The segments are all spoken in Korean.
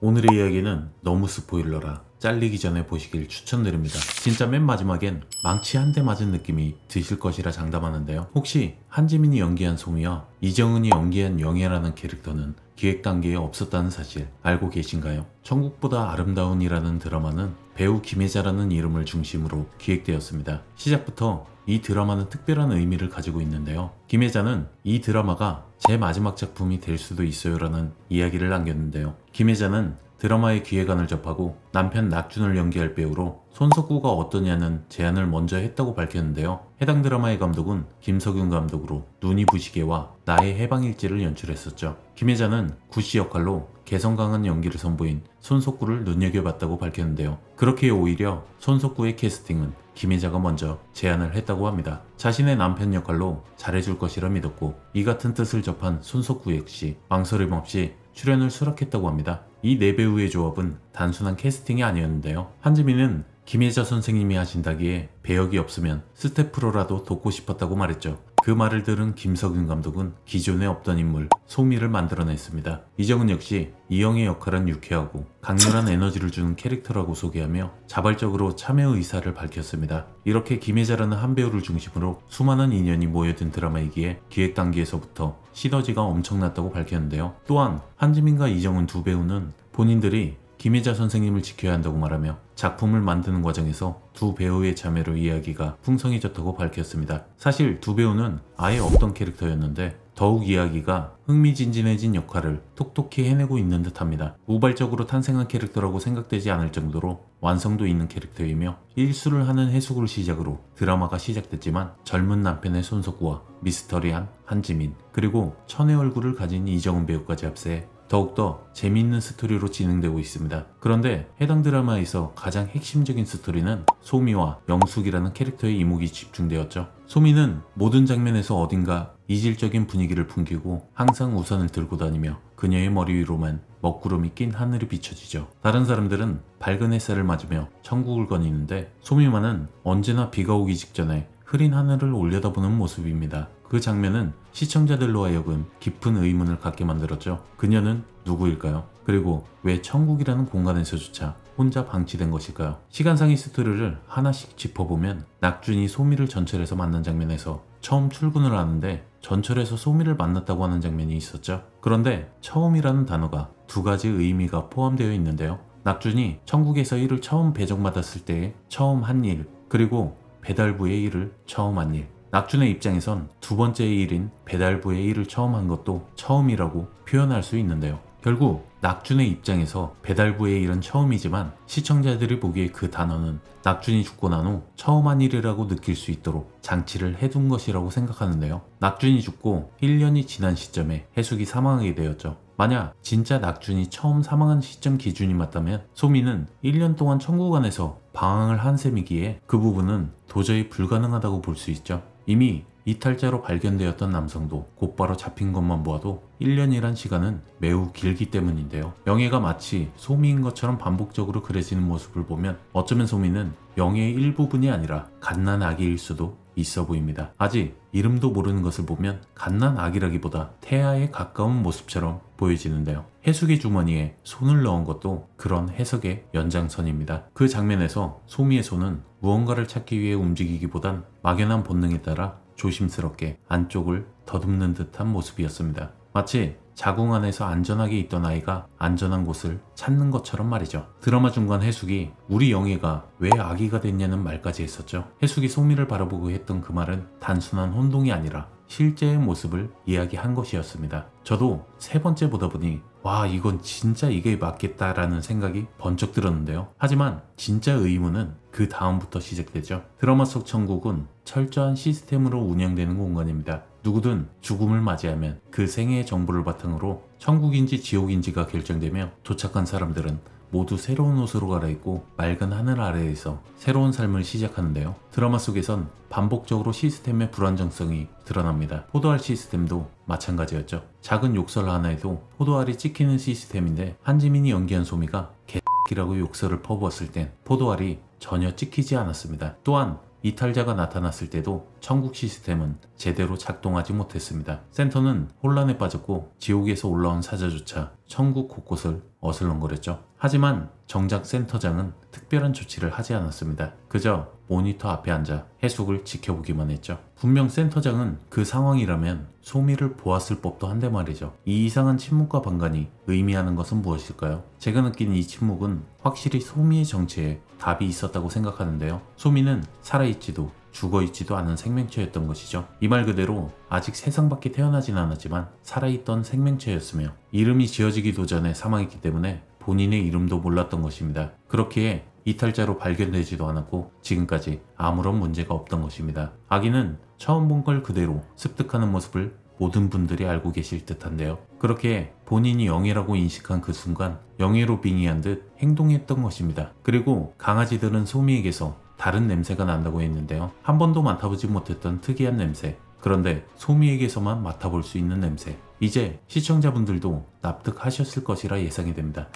오늘의 이야기는 너무 스포일러라 잘리기 전에 보시길 추천드립니다. 진짜 맨 마지막엔 망치 한 대 맞은 느낌이 드실 것이라 장담하는데요. 혹시 한지민이 연기한 소미와 이정은이 연기한 영애라는 캐릭터는 기획 단계에 없었다는 사실 알고 계신가요? 천국보다 아름다운이라는 드라마는 배우 김혜자라는 이름을 중심으로 기획되었습니다. 시작부터 이 드라마는 특별한 의미를 가지고 있는데요. 김혜자는 이 드라마가 제 마지막 작품이 될 수도 있어요 라는 이야기를 남겼는데요. 김혜자는 드라마의 기획안을 접하고 남편 낙준을 연기할 배우로 손석구가 어떠냐는 제안을 먼저 했다고 밝혔는데요. 해당 드라마의 감독은 김석윤 감독으로 눈이 부시게와 나의 해방일지를 연출했었죠. 김혜자는 구씨 역할로 개성 강한 연기를 선보인 손석구를 눈여겨봤다고 밝혔는데요. 그렇게 오히려 손석구의 캐스팅은 김혜자가 먼저 제안을 했다고 합니다. 자신의 남편 역할로 잘해줄 것이라 믿었고 이 같은 뜻을 접한 손석구 역시 망설임 없이 출연을 수락했다고 합니다. 이 네 배우의 조합은 단순한 캐스팅이 아니었는데요. 한지민은 김혜자 선생님이 하신다기에 배역이 없으면 스태프로라도 돕고 싶었다고 말했죠. 그 말을 들은 김석윤 감독은 기존에 없던 인물 소미를 만들어냈습니다. 이정은 역시 이영의 역할은 유쾌하고 강렬한 에너지를 주는 캐릭터라고 소개하며 자발적으로 참여 의사를 밝혔습니다. 이렇게 김혜자라는 한 배우를 중심으로 수많은 인연이 모여든 드라마이기에 기획 단계에서부터 시너지가 엄청났다고 밝혔는데요. 또한 한지민과 이정은 두 배우는 본인들이 김혜자 선생님을 지켜야 한다고 말하며 작품을 만드는 과정에서 두 배우의 자매로 이야기가 풍성해졌다고 밝혔습니다. 사실 두 배우는 아예 없던 캐릭터였는데 더욱 이야기가 흥미진진해진 역할을 톡톡히 해내고 있는 듯합니다. 우발적으로 탄생한 캐릭터라고 생각되지 않을 정도로 완성도 있는 캐릭터이며 일수를 하는 해숙을 시작으로 드라마가 시작됐지만 젊은 남편의 손석구와 미스터리한 한지민 그리고 천의 얼굴을 가진 이정은 배우까지 합세해 더욱더 재미있는 스토리로 진행되고 있습니다. 그런데 해당 드라마에서 가장 핵심적인 스토리는 소미와 영숙이라는 캐릭터의 이목이 집중되었죠. 소미는 모든 장면에서 어딘가 이질적인 분위기를 풍기고 항상 우산을 들고 다니며 그녀의 머리 위로만 먹구름이 낀 하늘이 비춰지죠. 다른 사람들은 밝은 햇살을 맞으며 천국을 거니는데 소미만은 언제나 비가 오기 직전에 흐린 하늘을 올려다보는 모습입니다. 그 장면은 시청자들로 하여금 깊은 의문을 갖게 만들었죠. 그녀는 누구일까요? 그리고 왜 천국이라는 공간에서조차 혼자 방치된 것일까요? 시간상의 스토리를 하나씩 짚어보면 낙준이 소미를 전철에서 만난 장면에서 처음 출근을 하는데 전철에서 소미를 만났다고 하는 장면이 있었죠. 그런데 처음이라는 단어가 두 가지 의미가 포함되어 있는데요. 낙준이 천국에서 일을 처음 배정받았을 때의 처음 한 일, 그리고 배달부의 일을 처음 한 일. 낙준의 입장에선 두 번째의 일인 배달부의 일을 처음 한 것도 처음이라고 표현할 수 있는데요. 결국 낙준의 입장에서 배달부의 일은 처음이지만 시청자들이 보기에 그 단어는 낙준이 죽고 난 후 처음 한 일이라고 느낄 수 있도록 장치를 해둔 것이라고 생각하는데요. 낙준이 죽고 1년이 지난 시점에 해숙이 사망하게 되었죠. 만약 진짜 낙준이 처음 사망한 시점 기준이 맞다면 소미는 1년 동안 천국 안에서 방황을 한 셈이기에 그 부분은 도저히 불가능하다고 볼 수 있죠. 이미 이탈자로 발견되었던 남성도 곧바로 잡힌 것만 보아도 1년이란 시간은 매우 길기 때문인데요. 영애가 마치 소미인 것처럼 반복적으로 그려지는 모습을 보면 어쩌면 소미는 영애의 일부분이 아니라 갓난아기일 수도 있어 보입니다. 아직 이름도 모르는 것을 보면 갓난아기라기보다 태아에 가까운 모습처럼 보여지는데요. 해숙의 주머니에 손을 넣은 것도 그런 해석의 연장선입니다. 그 장면에서 소미의 손은 무언가를 찾기 위해 움직이기보단 막연한 본능에 따라 조심스럽게 안쪽을 더듬는 듯한 모습이었습니다. 마치 자궁 안에서 안전하게 있던 아이가 안전한 곳을 찾는 것처럼 말이죠. 드라마 중간 해숙이 우리 영애가 왜 아기가 됐냐는 말까지 했었죠. 해숙이 소미를 바라보고 했던 그 말은 단순한 혼동이 아니라 실제의 모습을 이야기한 것이었습니다. 저도 세 번째 보다 보니 와, 이건 진짜 이게 맞겠다라는 생각이 번쩍 들었는데요. 하지만 진짜 의문은 그 다음부터 시작되죠. 드라마 속 천국은 철저한 시스템으로 운영되는 공간입니다. 누구든 죽음을 맞이하면 그 생애의 정보를 바탕으로 천국인지 지옥인지가 결정되며 도착한 사람들은 모두 새로운 옷으로 갈아입고 맑은 하늘 아래에서 새로운 삶을 시작하는데요. 드라마 속에선 반복적으로 시스템의 불안정성이 드러납니다. 포도알 시스템도 마찬가지였죠. 작은 욕설 하나에도 포도알이 찍히는 시스템인데 한지민이 연기한 소미가 개X라고 욕설을 퍼부었을 땐 포도알이 전혀 찍히지 않았습니다. 또한 이탈자가 나타났을 때도 천국 시스템은 제대로 작동하지 못했습니다. 센터는 혼란에 빠졌고 지옥에서 올라온 사자조차 천국 곳곳을 어슬렁거렸죠. 하지만 정작 센터장은 특별한 조치를 하지 않았습니다. 그저 모니터 앞에 앉아 해숙을 지켜보기만 했죠. 분명 센터장은 그 상황이라면 소미를 보았을 법도 한데 말이죠. 이 이상한 침묵과 반간이 의미하는 것은 무엇일까요? 제가 느낀 이 침묵은 확실히 소미의 정체에 답이 있었다고 생각하는데요. 소미는 살아있지도 죽어있지도 않은 생명체였던 것이죠. 이 말 그대로 아직 세상 밖에 태어나진 않았지만 살아있던 생명체였으며 이름이 지어지기도 전에 사망했기 때문에 본인의 이름도 몰랐던 것입니다. 그렇기에 이탈자로 발견되지도 않았고 지금까지 아무런 문제가 없던 것입니다. 아기는 처음 본 걸 그대로 습득하는 모습을 모든 분들이 알고 계실 듯한데요. 그렇게 본인이 영예라고 인식한 그 순간 영예로 빙의한 듯 행동했던 것입니다. 그리고 강아지들은 소미에게서 다른 냄새가 난다고 했는데요. 한 번도 맡아보지 못했던 특이한 냄새. 그런데 소미에게서만 맡아볼 수 있는 냄새. 이제 시청자분들도 납득하셨을 것이라 예상이 됩니다.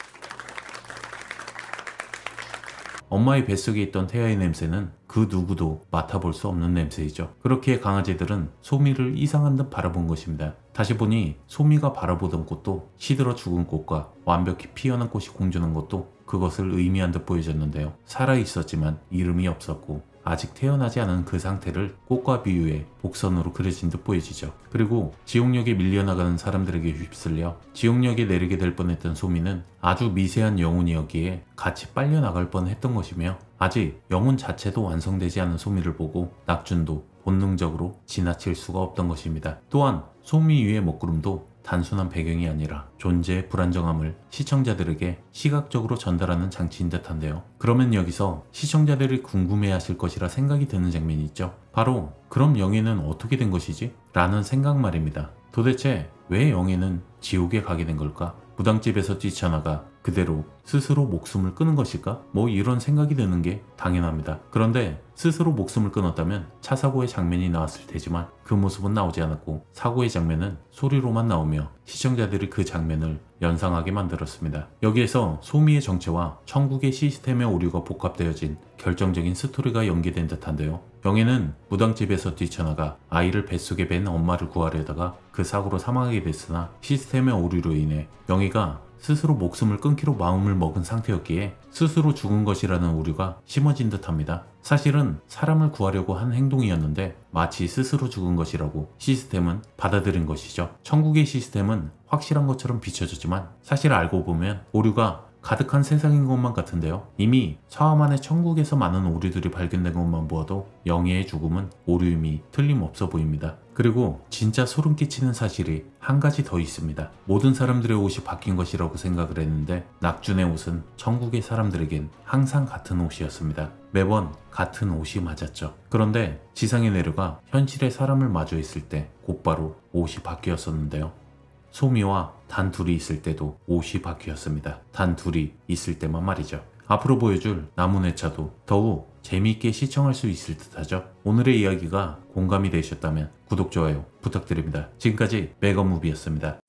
엄마의 뱃속에 있던 태아의 냄새는 그 누구도 맡아볼 수 없는 냄새이죠. 그렇게 강아지들은 소미를 이상한 듯 바라본 것입니다. 다시 보니 소미가 바라보던 꽃도 시들어 죽은 꽃과 완벽히 피어난 꽃이 공존한 것도 그것을 의미한 듯 보여졌는데요. 살아있었지만 이름이 없었고 아직 태어나지 않은 그 상태를 꽃과 비유해 복선으로 그려진 듯 보여지죠. 그리고 지옥역에 밀려나가는 사람들에게 휩쓸려 지옥역에 내리게 될 뻔했던 소미는 아주 미세한 영혼이었기에 같이 빨려나갈 뻔했던 것이며 아직 영혼 자체도 완성되지 않은 소미를 보고 낙준도 본능적으로 지나칠 수가 없던 것입니다. 또한 소미 위의 먹구름도 단순한 배경이 아니라 존재의 불안정함을 시청자들에게 시각적으로 전달하는 장치인 듯한데요. 그러면 여기서 시청자들이 궁금해하실 것이라 생각이 드는 장면이 있죠. 바로 그럼 영예는 어떻게 된 것이지? 라는 생각 말입니다. 도대체 왜 영예는 지옥에 가게 된 걸까? 무당집에서 뛰쳐나가 그대로 스스로 목숨을 끊은 것일까? 뭐 이런 생각이 드는 게 당연합니다. 그런데 스스로 목숨을 끊었다면 차 사고의 장면이 나왔을 테지만 그 모습은 나오지 않았고 사고의 장면은 소리로만 나오며 시청자들이 그 장면을 연상하게 만들었습니다. 여기에서 소미의 정체와 천국의 시스템의 오류가 복합되어진 결정적인 스토리가 연계된 듯한데요. 영예는 무당집에서 뛰쳐나가 아이를 뱃속에 뺀 엄마를 구하려다가 그 사고로 사망하게 됐으나 시스템의 오류로 인해 영예가 스스로 목숨을 끊기로 마음을 먹은 상태였기에 스스로 죽은 것이라는 오류가 심어진 듯합니다. 사실은 사람을 구하려고 한 행동이었는데 마치 스스로 죽은 것이라고 시스템은 받아들인 것이죠. 천국의 시스템은 확실한 것처럼 비춰졌지만 사실 알고 보면 오류가 가득한 세상인 것만 같은데요. 이미 서하만의 천국에서 많은 오류들이 발견된 것만 보아도 영예의 죽음은 오류임이 틀림없어 보입니다. 그리고 진짜 소름 끼치는 사실이 한 가지 더 있습니다. 모든 사람들의 옷이 바뀐 것이라고 생각을 했는데 낙준의 옷은 천국의 사람들에겐 항상 같은 옷이었습니다. 매번 같은 옷이 맞았죠. 그런데 지상에 내려가 현실의 사람을 마주했을 때 곧바로 옷이 바뀌었었는데요. 소미와 단 둘이 있을 때도 옷이 바뀌었습니다. 단 둘이 있을 때만 말이죠. 앞으로 보여줄 나무늘차도 더욱 재미있게 시청할 수 있을 듯하죠. 오늘의 이야기가 공감이 되셨다면 구독, 좋아요 부탁드립니다. 지금까지 매거무비였습니다.